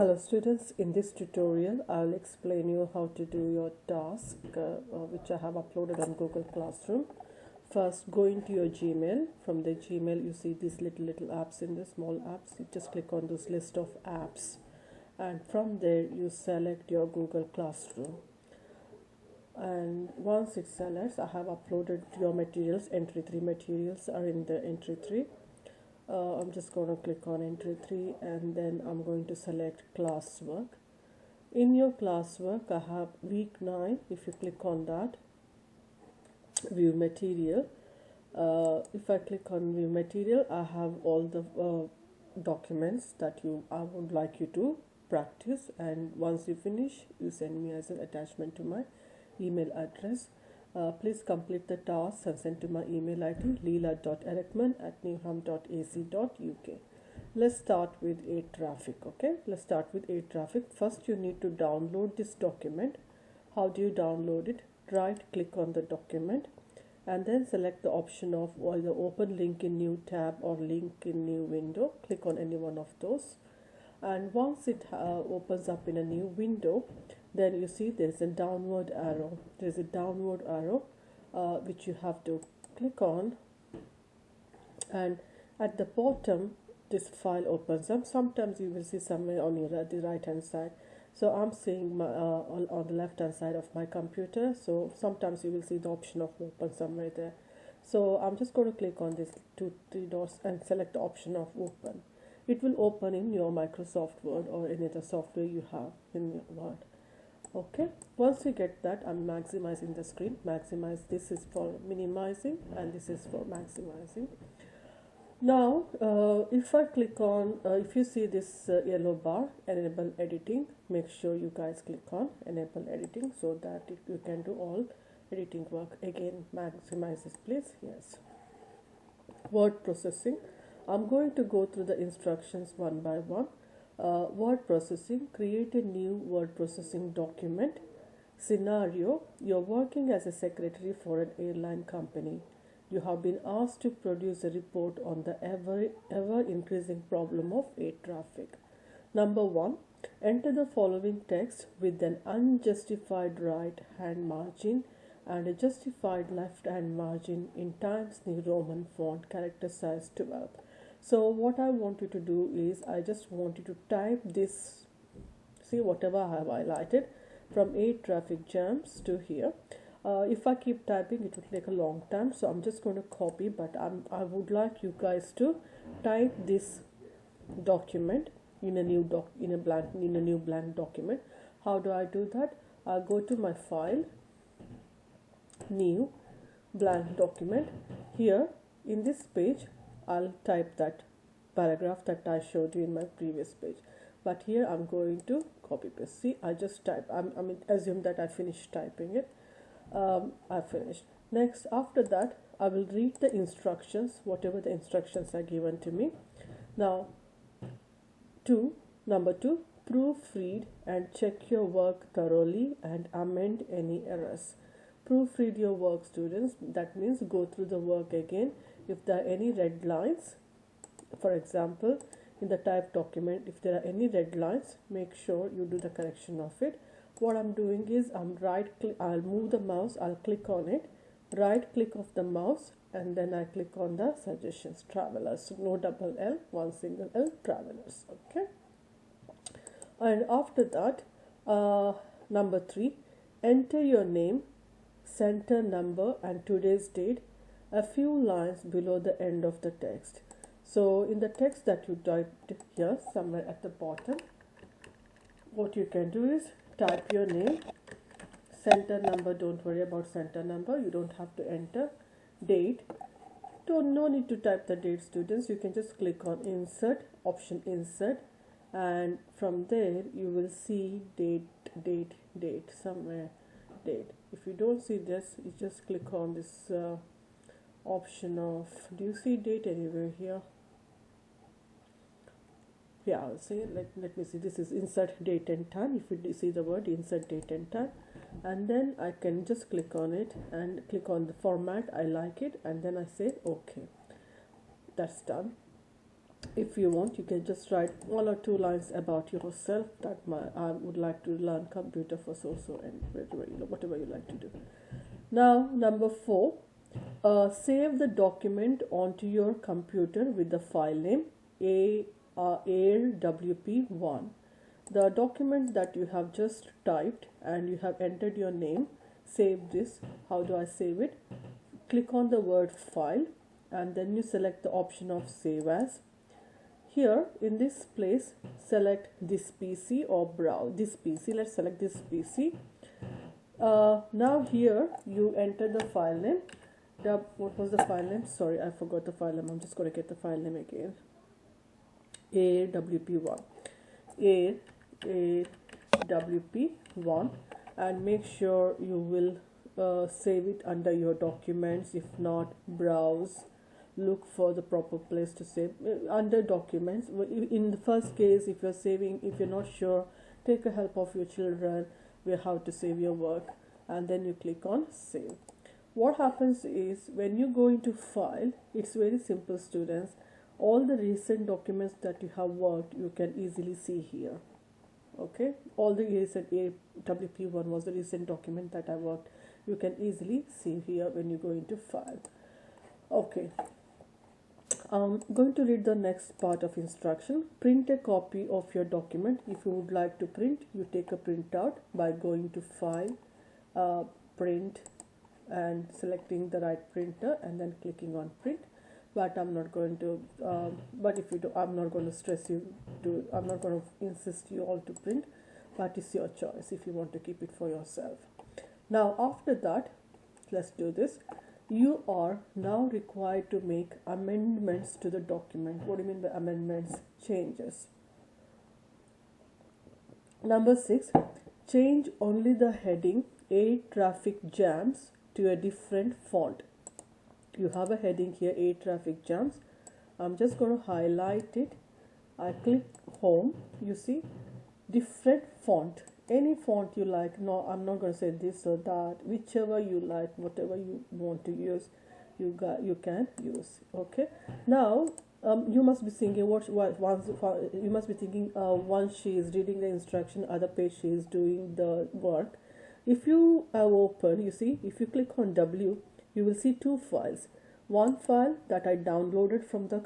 Hello students, in this tutorial I'll explain you how to do your task which I have uploaded on Google Classroom. First, go into your Gmail. From the Gmail you see these little apps in the small apps. You just click on this list of apps and from there you select your Google Classroom. And once it selects, I have uploaded your materials. Entry 3 materials are in the entry 3. I'm just going to click on entry 3 and then I'm going to select classwork. In your classwork I have week 9. If you click on that, view material, if I click on view material, I have all the documents that I would like you to practice, and once you finish you send me as an attachment to my email address. Please complete the task and send to my email ID leela.erekman@newham.ac.uk. Let's start with a traffic. Okay, let's start with a traffic. First you need to download this document. How do you download it? Right click on the document and then select the option of either open link in new tab or link in new window. Click on any one of those, and once it opens up in a new window, then you see there's a downward arrow. There's a downward arrow which you have to click on, and at the bottom this file opens up. Sometimes you will see somewhere on the right hand side. So I'm seeing on the left hand side of my computer, so sometimes you will see the option of open somewhere there. So I'm just going to click on this 2-3 dots and select the option of open. It will open in your Microsoft Word or any other software you have in your Word. Okay, once you get that, I'm maximizing the screen. Maximize, this is for minimizing and this is for maximizing. Now if I click on, if you see this yellow bar, enable editing, make sure you guys click on enable editing so that you can do all editing work. Again, maximize this please. Yes, word processing. I'm going to go through the instructions one by one. Word processing, create a new word processing document. Scenario, you're working as a secretary for an airline company. You have been asked to produce a report on the ever increasing problem of air traffic. Number 1, enter the following text with an unjustified right hand margin and a justified left hand margin in Times New Roman font, character size 12. So what I want you to do is, I just want you to type this, see whatever I have highlighted from air traffic jams to here. If I keep typing it will take a long time, so I'm just going to copy, but I would like you guys to type this document in a new blank document. How do I do that? I'll go to my file, new blank document. Here in this page I'll type that paragraph that I showed you in my previous page, but here I'm going to copy paste. See, I just type. I mean, assume that I finished typing it. I finished. Next, after that, I will read the instructions, whatever the instructions are given to me. Now, number 2, proofread and check your work thoroughly and amend any errors. Proofread your work, students. That means go through the work again. If there are any red lines, for example, in the typed document, if there are any red lines, make sure you do the correction of it. What I'm doing is I'll move the mouse, I'll click on it, right click of the mouse, and then I click on the suggestions, travelers, no double L, one single L, travelers. Okay, and after that, number 3, enter your name, center number and today's date a few lines below the end of the text. So in the text that you typed here, somewhere at the bottom, what you can do is type your name, center number, don't worry about center number, you don't have to enter, date, no need to type the date, students. You can just click on insert, option insert, and from there you will see date, somewhere date. If you don't see this, you just click on this option of, do you see date anywhere here? Yeah, I'll say, let me see, this is insert date and time. If you see the word insert date and time, and then I can just click on it and click on the format, I like it, and then I say okay. That's done. If you want, you can just write 1 or 2 lines about yourself, that I would like to learn computer for so and whatever you like to do. Now, number 4, save the document onto your computer with the file name AirWP1. The document that you have just typed and you have entered your name, save this. How do I save it? Click on the word file and then you select the option of save as. Here in this place, select this PC or browse this PC. Let's select this PC. Now here you enter the file name. What was the file name? Sorry, I forgot the file name. I'm just going to get the file name again. AWP1. AWP1, and make sure you will save it under your documents. If not, browse, look for the proper place to save under documents. In the first case, if you're saving, if you're not sure, take a help of your children with how to save your work, and then you click on save. What happens is when you go into file, it's very simple, students. All the recent documents that you have worked, you can easily see here. Okay, all the recent AWP1 was the recent document that I worked. You can easily see here when you go into file. Okay, I'm going to read the next part of instruction. Print a copy of your document. If you would like to print, you take a printout by going to file, print, and selecting the right printer and then clicking on print. But I'm not going to but if you do, I'm not going to stress you to, I'm not going to insist you all to print, but it's your choice if you want to keep it for yourself. Now after that, let's do this. You are now required to make amendments to the document. What do you mean by amendments? Changes. Number 6, change only the heading A traffic jams to a different font. You have a heading here, A traffic jams. I'm just going to highlight it. I click home. You see, different font, any font you like. No, I'm not going to say this or that. Whichever you like, whatever you want to use, you can use. Okay. Now you must be thinking you must be thinking once she is reading the instruction, other page she is doing the work. If you have open, you see, if you click on W, you will see 2 files. One file that I downloaded from the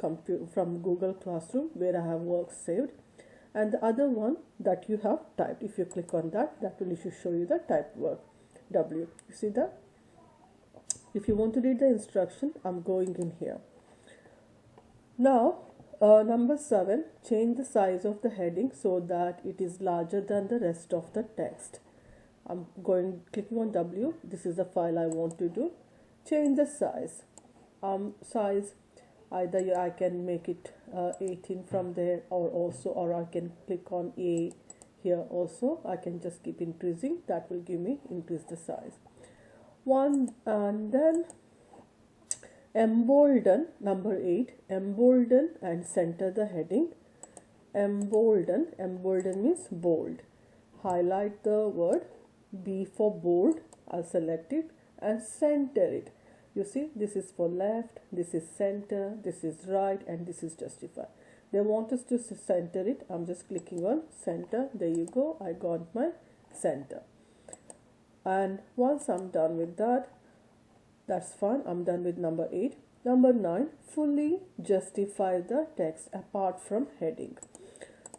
from Google Classroom, where I have work saved, and the other one that you have typed. If you click on that, that will show you the typed work. W. You see that? If you want to read the instruction, I'm going in here. Now, number 7, change the size of the heading so that it is larger than the rest of the text. I'm clicking on W. This is the file I want to do. Change the size. Size, either I can make it 18 from there, or I can click on A here also. I can just keep increasing. That will give me increase the size. And then embolden, number 8, embolden and center the heading. Embolden means bold. Highlight the word, B for bold. I'll select it and center it. You see, this is for left, this is center, this is right, and this is justify. They want us to center it. I'm just clicking on center. There you go. I got my center. And once I'm done with that, that's fine. I'm done with number 8. Number 9, fully justify the text apart from heading.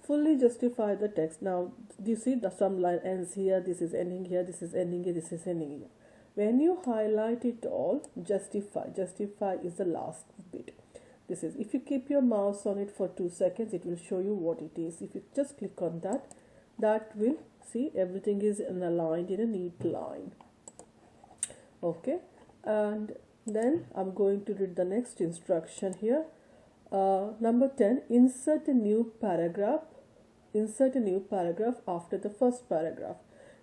Fully justify the text. Now, you see the some line ends here, this is ending here, this is ending here, this is ending here. When you highlight it all, justify is the last bit. This is, if you keep your mouse on it for 2 seconds, it will show you what it is. If you just click on that, that will see everything is aligned in a neat line. Okay, and then I'm going to read the next instruction here. Number 10, insert a new paragraph after the first paragraph.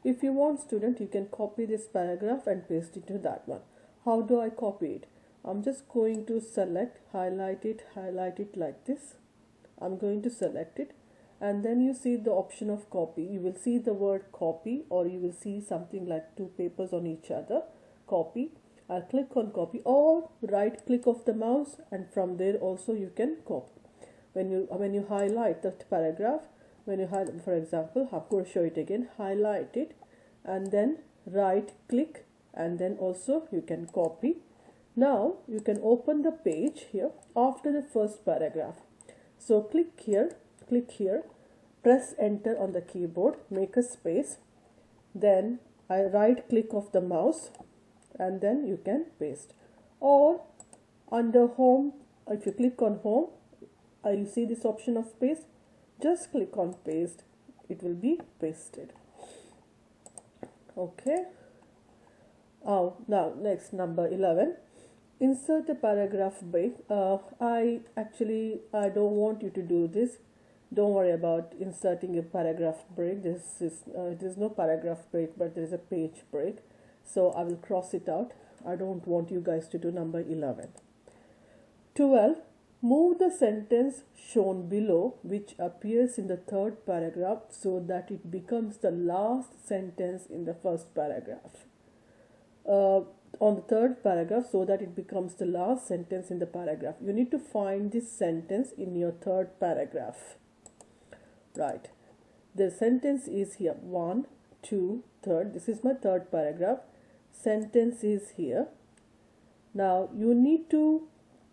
If you want, student, you can copy this paragraph and paste it to that one. How do I copy it? I'm just going to select, highlight it like this. I'm going to select it, and then you see the option of copy. You will see the word copy, or you will see something like 2 papers on each other. Copy. I'll click on copy, or right click of the mouse, and from there also you can copy. when you highlight that paragraph, when you highlight, for example, I'm going to show it again, highlight it and then right click, and then also you can copy. Now you can open the page here after the first paragraph. So click here, press enter on the keyboard, make a space, then I right click of the mouse and then you can paste. Or under home, if you click on home, you see this option of paste, just click on paste, it will be pasted. Okay. Oh, now next, number 11, insert a paragraph break. I don't want you to do this. Don't worry about inserting a paragraph break. There's no paragraph break, but there is a page break, so I will cross it out. I don't want you guys to do number 11. 12, move the sentence shown below which appears in the third paragraph so that it becomes the last sentence in the first paragraph. On the third paragraph, so that it becomes the last sentence in the paragraph. You need to find this sentence in your third paragraph. Right. The sentence is here. 1, 2, third. This is my third paragraph. Sentence is here. Now you need to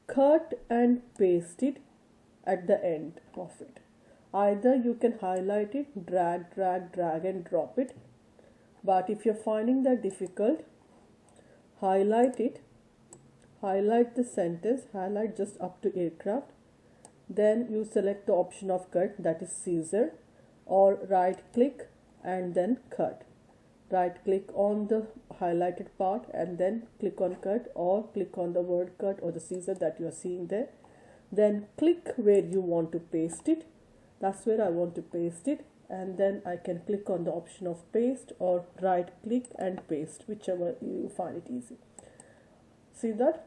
cut and paste it at the end of it. Either you can highlight it, drag and drop it. But if you're finding that difficult, highlight it, highlight the sentence, highlight just up to aircraft. Then you select the option of cut, that is scissor, or right click and then cut. Right click on the highlighted part and then click on cut, or click on the word cut or the scissor that you are seeing there. Then click where you want to paste it. That's where I want to paste it, and then I can click on the option of paste or right click and paste, whichever you find it easy. See that?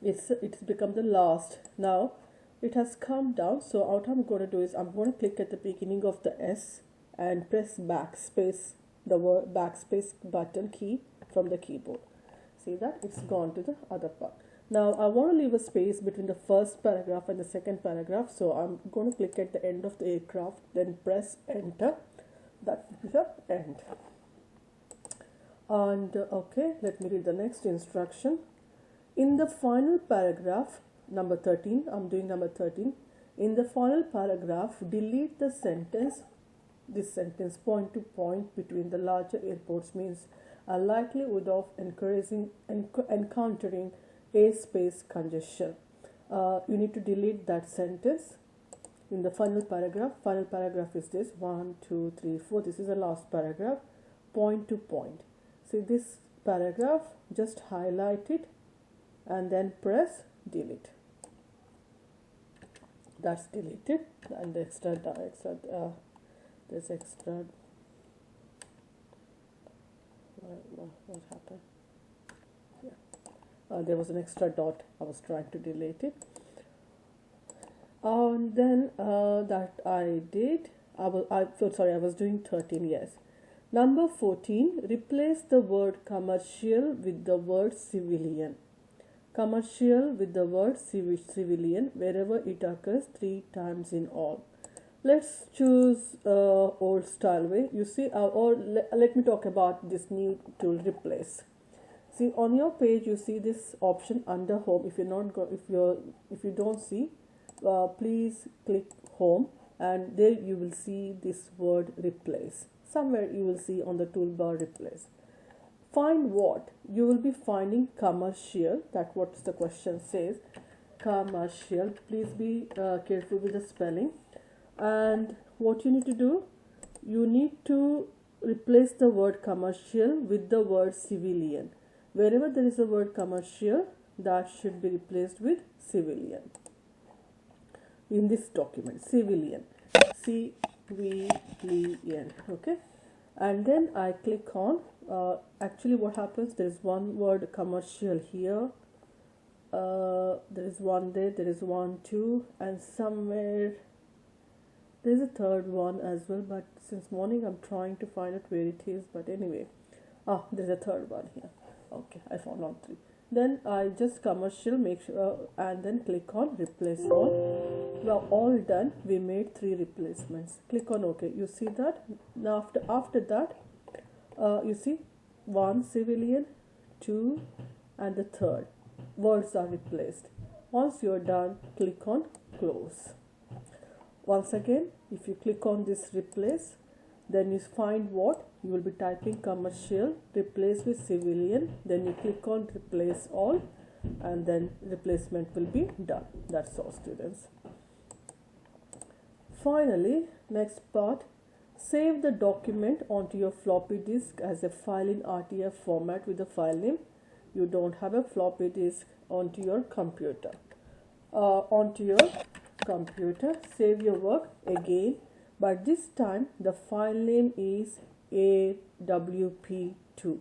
It's become the last. Now it has come down, so what I'm going to do is I'm going to click at the beginning of the S and press backspace, the word backspace button key from the keyboard. See that? It's gone to the other part. Now I want to leave a space between the first paragraph and the second paragraph, so I'm going to click at the end of the aircraft, then press enter. That is the end. And okay, let me read the next instruction. In the final paragraph, number 13, I'm doing number 13. In the final paragraph, delete the sentence. This sentence, point to point between the larger airports means a likelihood of encountering airspace congestion. You need to delete that sentence in the final paragraph. Final paragraph is this: 1, 2, 3, 4. This is the last paragraph. Point to point. See this paragraph, just highlight it and then press delete. That's deleted, and the there's extra. What happened? Yeah, there was an extra dot. I was trying to delete it, and then that I did. I was doing 13. Yes. Number 14. Replace the word commercial with the word civilian. Commercial with the word civilian wherever it occurs 3 times in all. Let's choose old style way. You see, let me talk about this new tool, replace. See, on your page you see this option under home. If you don't see, please click home, and there you will see this word replace. Somewhere you will see on the toolbar replace. Find what? You will be finding commercial. That's what the question says. Commercial. Please be careful with the spelling. And what you need to do? You need to replace the word commercial with the word civilian. Wherever there is a word commercial, that should be replaced with civilian. In this document, civilian. C-V-L-I-A-N. Okay. And then I click on, actually what happens, there is one word commercial here, there is one there is one, two, and somewhere there is a third one as well, but since morning I'm trying to find it where it is, but anyway, there's a third one here. Okay, I found all 3. Then I just commercial make sure and then click on replace all. Now all done. We made 3 replacements. Click on OK. You see that? Now after that, you see 1 civilian, 2, and the third words are replaced. Once you're done, click on close. Once again, if you click on this replace, then you find what you will be typing commercial replace with civilian, then you click on replace all, and then replacement will be done. That's all, students. Finally, next part, save the document onto your floppy disk as a file in RTF format with the file name. You don't have a floppy disk onto your computer. Save your work again, but this time the file name is AWP2.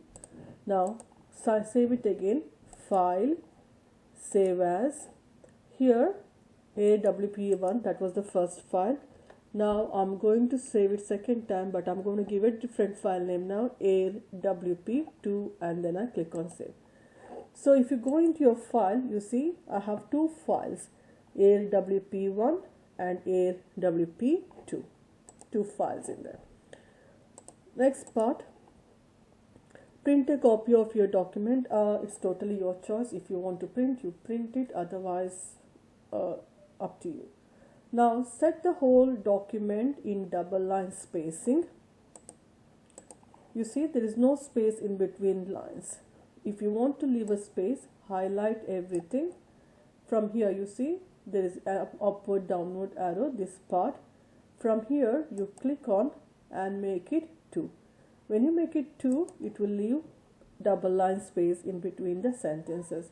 Now save it again, file, save as. Here AWP1, that was the first file. Now I'm going to save it second time, but I'm going to give it different file name now, AWP2, and then I click on save. So if you go into your file, you see I have 2 files, AWP1 and AWP2, 2 files in there. Next part, print a copy of your document. It's totally your choice. If you want to print, you print it, otherwise up to you. Now set the whole document in double line spacing. You see there is no space in between lines. If you want to leave a space, highlight everything. From here you see there is an upward downward arrow, this part. From here you click on and make it 2. When you make it 2, it will leave double line space in between the sentences.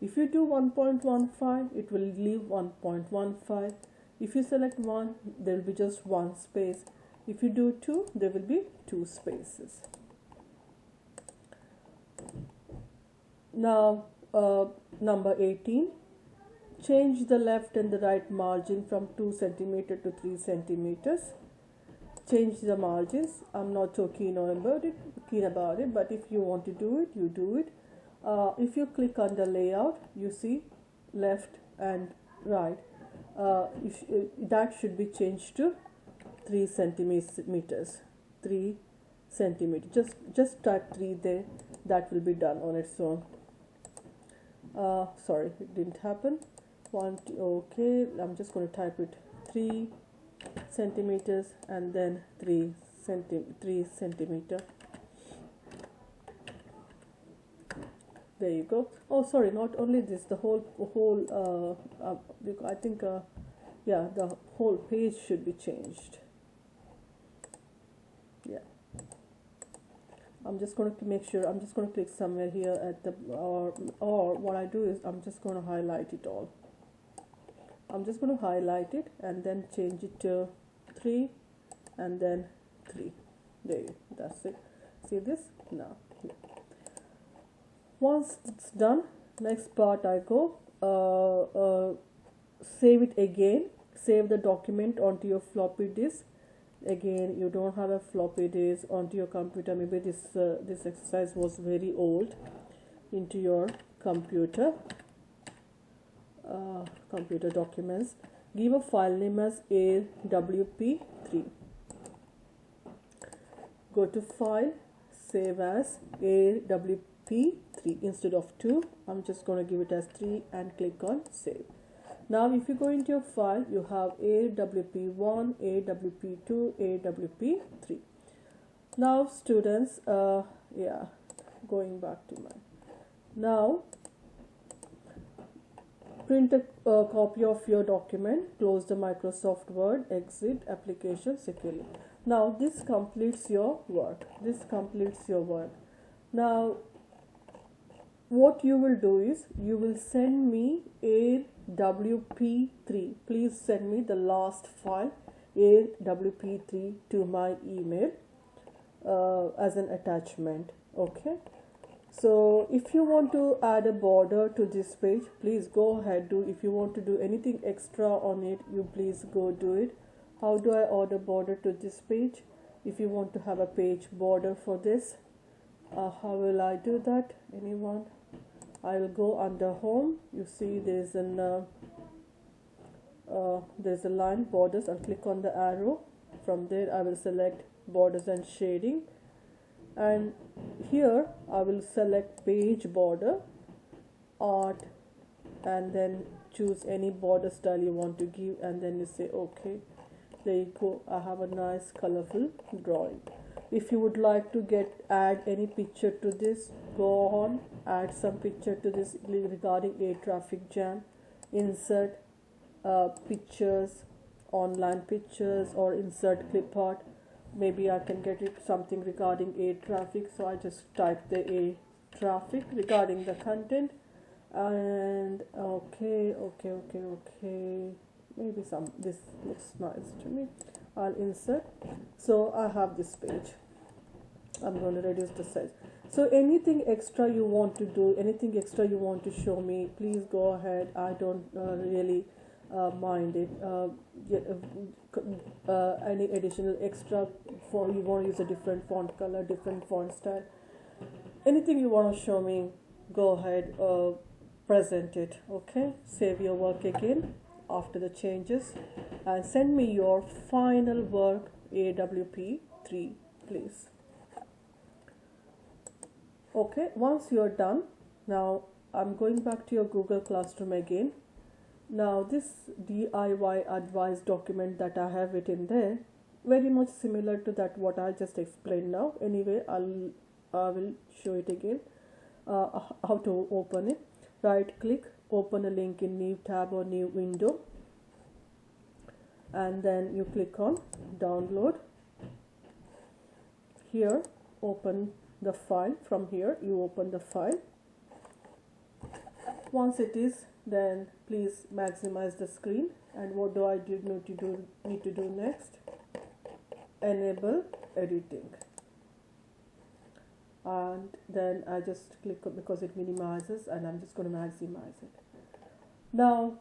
If you do 1.15, it will leave 1.15. If you select 1, there will be just 1 space. If you do 2, there will be 2 spaces. Now number 18, change the left and the right margin from 2 centimeter to 3 centimeters. Change the margins. I'm not so keen about it, but if you want to do it, you do it. If you click on the layout, you see left and right. That should be changed to 3 centimeters. 3 centimeters. Just type 3 there. That will be done on its own. Sorry, it didn't happen. Okay, I'm just going to type it 3 centimeters and then 3 centimeter. There you go. Oh, sorry, not only this, the whole I think yeah, the whole page should be changed. Yeah, I'm just going to make sure. I'm just going to click somewhere here at the or what I do is I'm just going to highlight it all. I'm just going to highlight it and then change it to 3 and then 3. There you go. That's it. See this now. Here. Once it's done, next part I go save it again. Save the document onto your floppy disk. Again, you don't have a floppy disk onto your computer. Maybe this exercise was very old. Into your computer documents. Give a file name as AWP3. Go to file, save as AWP3 instead of 2. I'm just going to give it as 3 and click on save. Now if you go into your file, you have AWP1, AWP2, AWP3. Now students, yeah, going back to mine. Now print a copy of your document, close the Microsoft Word, exit application securely. Now this completes your work. Now what you will do is you will send me AWP3. Please send me the last file AWP3 to my email as an attachment. Okay. So if you want to add a border to this page, please go ahead. If you want to do anything extra on it, you please go do it. How do I add a border to this page? If you want to have a page border for this, how will I do that? Anyone? I'll go under home. You see there's a line borders. I'll click on the arrow. From there I will select borders and shading, and here I will select page border, art, and then choose any border style you want to give, and then you say okay. There you go. I have a nice colorful drawing. If you would like to add any picture to this, go on, add some picture to this regarding a traffic jam, insert pictures, online pictures, or insert clip art. Maybe I can get it something regarding a traffic, so I just type the a traffic regarding the content, and okay, maybe this looks nice to me. I'll insert. So I have this page. I'm going to reduce the size. So anything extra you want to do, anything extra you want to show me, please go ahead. I don't really mind it. Any additional extra, for you want to use a different font color, different font style, anything you want to show me, go ahead, present it. Okay, save your work again after the changes and send me your final work AWP3, please. Okay, once you're done, now I'm going back to your Google Classroom again. Now this DIY advice document that I have it in there, very much similar to that what I just explained now. Anyway, I will show it again, how to open it. Right click, open a link in new tab or new window, and then you click on download. Here, open the file. From here you open the file. Once it is, then please maximize the screen. And what do I need to do next? Enable editing, and then I just click on, because it minimizes, and I'm just going to maximize it. Now,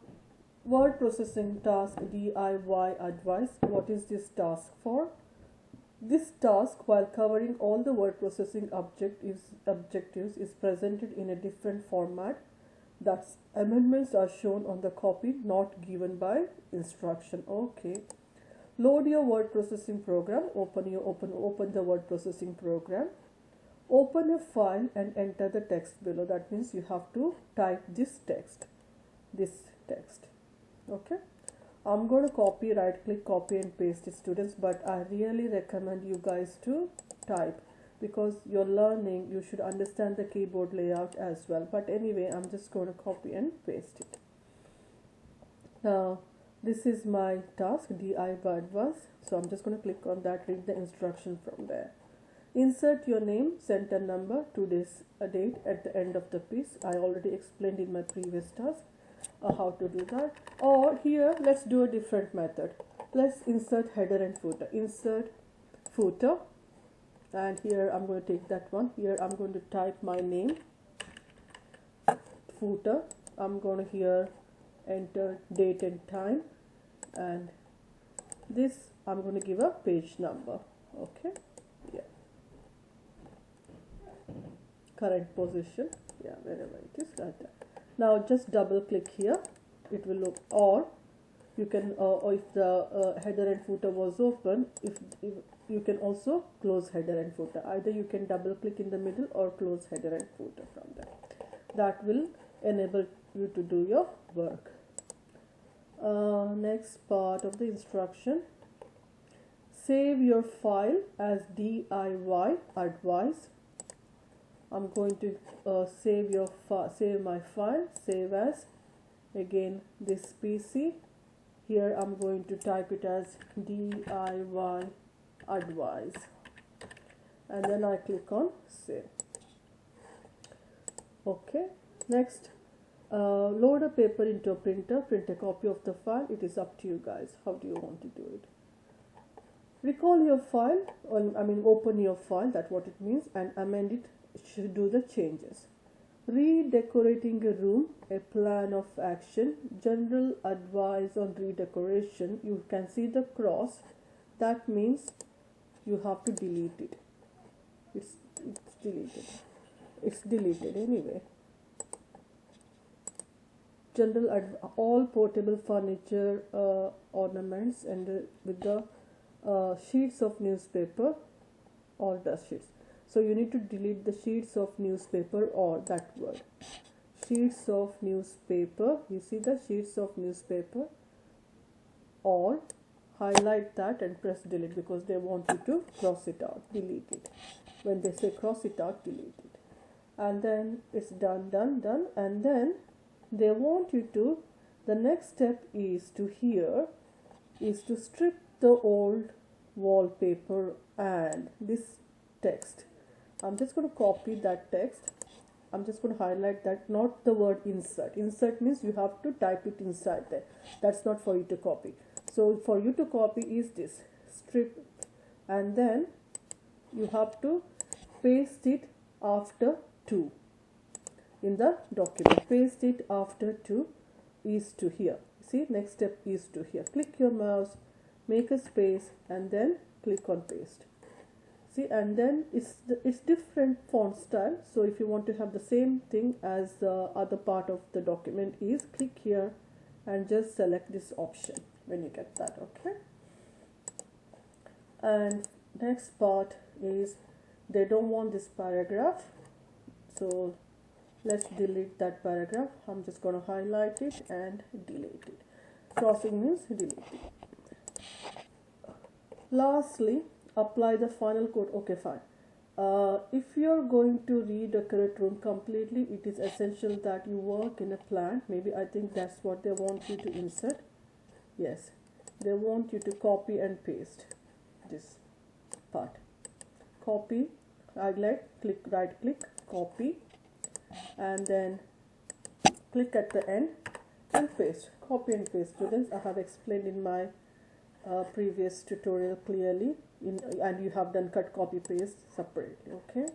word processing task DIY advice. What is this task for? This task, while covering all the word processing objectives, is presented in a different format. That's amendments are shown on the copy, not given by instruction. Okay. Load your word processing program. Open the word processing program. Open a file and enter the text below. That means you have to type this text. Okay. I'm going to copy, right click, copy and paste it, students, but I really recommend you guys to type, because you're learning, you should understand the keyboard layout as well. But anyway, I'm just going to copy and paste it. Now, this is my task, DIY advice. So I'm just going to click on that, read the instruction from there. Insert your name, center number, today's date at the end of the piece. I already explained in my previous task how to do that. Or here, let's do a different method. Let's insert header and footer. Insert footer, and here I'm going to take that one. Here I'm going to type my name. Footer, I'm going to here enter date and time, and this I'm going to give a page number. Okay, yeah, current position, yeah, wherever it is, like that. Now just double click here, it will look, or you can, or if the header and footer was open, if you can also close header and footer. Either you can double click in the middle or close header and footer from there. That will enable you to do your work. Next part of the instruction, save your file as DIY advice. I'm going to save my file, save as, again this PC. Here I'm going to type it as DIY advice, and then I click on save. Okay, next, load a paper into a printer, print a copy of the file. It is up to you guys, how do you want to do it. Recall your file, open your file, that's what it means, and amend it, should do the changes. Redecorating a room, a plan of action, general advice on redecoration. You can see the cross, that means you have to delete it. It's deleted anyway. all portable furniture, ornaments, and with the sheets of newspaper or dust sheets. So you need to delete the sheets of newspaper or that word. Sheets of newspaper. You see the sheets of newspaper, or highlight that and press delete because they want you to cross it out, delete it. When they say cross it out, delete it. And then it's done, and then they want you to, the next step is to strip the old wallpaper and this text. I'm just going to copy that text. I'm just going to highlight that, not the word insert. Insert means you have to type it inside there. That's not for you to copy. So for you to copy is this, strip, and then you have to paste it after 2 in the document. Paste it after 2 is to here. See, next step is to here. Click your mouse, make a space, and then click on paste. See, and then it's different font style. So if you want to have the same thing as the other part of the document is, click here and just select this option when you get that. Okay. And next part is they don't want this paragraph, so let's delete that paragraph. I'm just going to highlight it and delete it. Crossing means delete it. Lastly, apply the final code. Okay, fine. If you're going to redecorate room completely, it is essential that you work in a plan. Maybe I think that's what they want you to insert. Yes, they want you to copy and paste this part. Copy, highlight, click, right click, copy, and then click at the end and paste. Copy and paste, students. I have explained in my previous tutorial clearly, and you have done cut, copy, paste separately. Okay.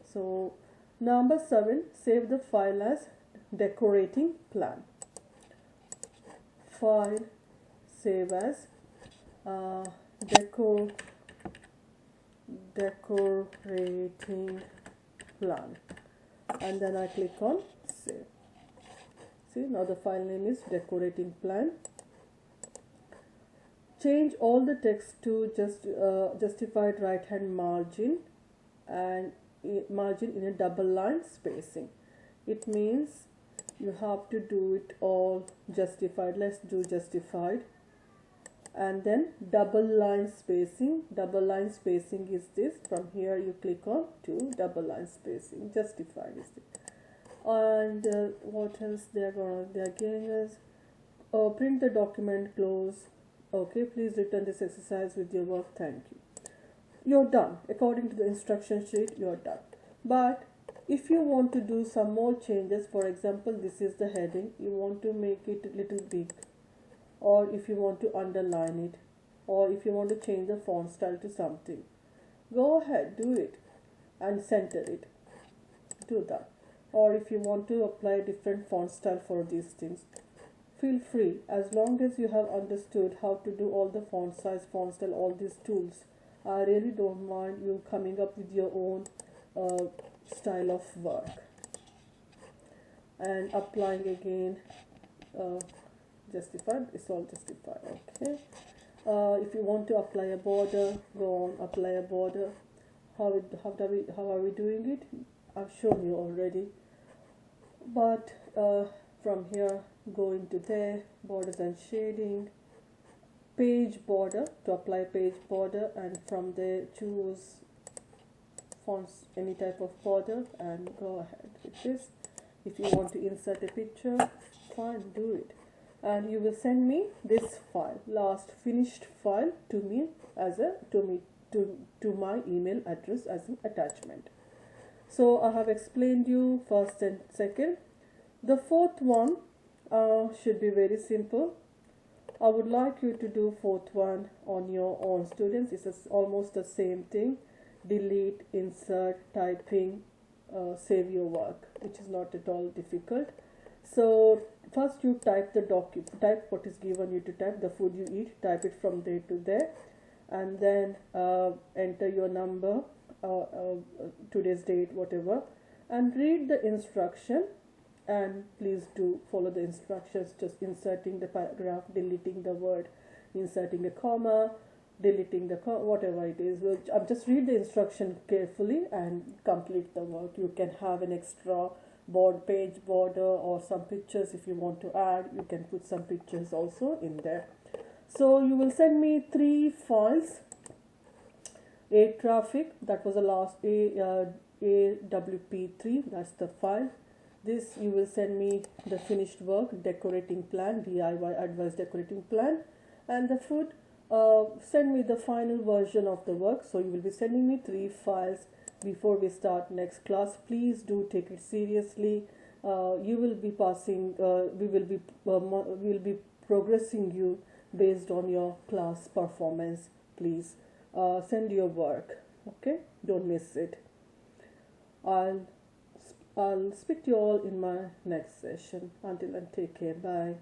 So number 7, save the file as decorating plan. File, save as decorating plan, and then I click on save. See, now the file name is decorating plan. Change all the text to justified right hand margin and margin in a double line spacing. It means you have to do it all justified. Let's do justified, and then double line spacing. Double line spacing is this. From here you click on to double line spacing. Justified is it. And what else they are giving us? Print the document, close. Okay, please return this exercise with your work. Thank you. You're done. According to the instruction sheet, you're done. But if you want to do some more changes, for example, this is the heading. You want to make it a little big, or if you want to underline it, or if you want to change the font style to something, go ahead, do it and center it. Do that. Or if you want to apply a different font style for these things, feel free, as long as you have understood how to do all the font size, font style, all these tools. I really don't mind you coming up with your own style of work and applying again. Justified, it's all justified. Okay. If you want to apply a border, go on, apply a border. How are we doing it? I've shown you already. But from here, go into there, borders and shading, page border, to apply page border, and from there choose fonts, any type of border, and go ahead with this. If you want to insert a picture, fine, do it. And you will send me this file, last finished file, to me as a to my email address as an attachment. So I have explained you first and second. The fourth one should be very simple. I would like you to do fourth one on your own, students. It's almost the same thing. Delete, insert, typing, save your work, which is not at all difficult. So first you type the type what is given you to type, the food you eat, type it from there to there, and then enter your number, today's date, whatever, and read the instruction and please do follow the instructions, just inserting the paragraph, deleting the word, inserting a comma, deleting the whatever it is. Just read the instruction carefully and complete the work. You can have an extra page border or some pictures if you want to add. You can put some pictures also in there. So you will send me 3 files. A traffic, that was the last AWP3, that's the file. This you will send me the finished work, decorating plan, DIY advanced decorating plan, and the food. Send me the final version of the work. So you will be sending me 3 files before we start next class. Please do take it seriously. You will be passing. We will be progressing you based on your class performance. Please send your work. Okay, don't miss it. I'll speak to you all in my next session. Until then, take care. Bye.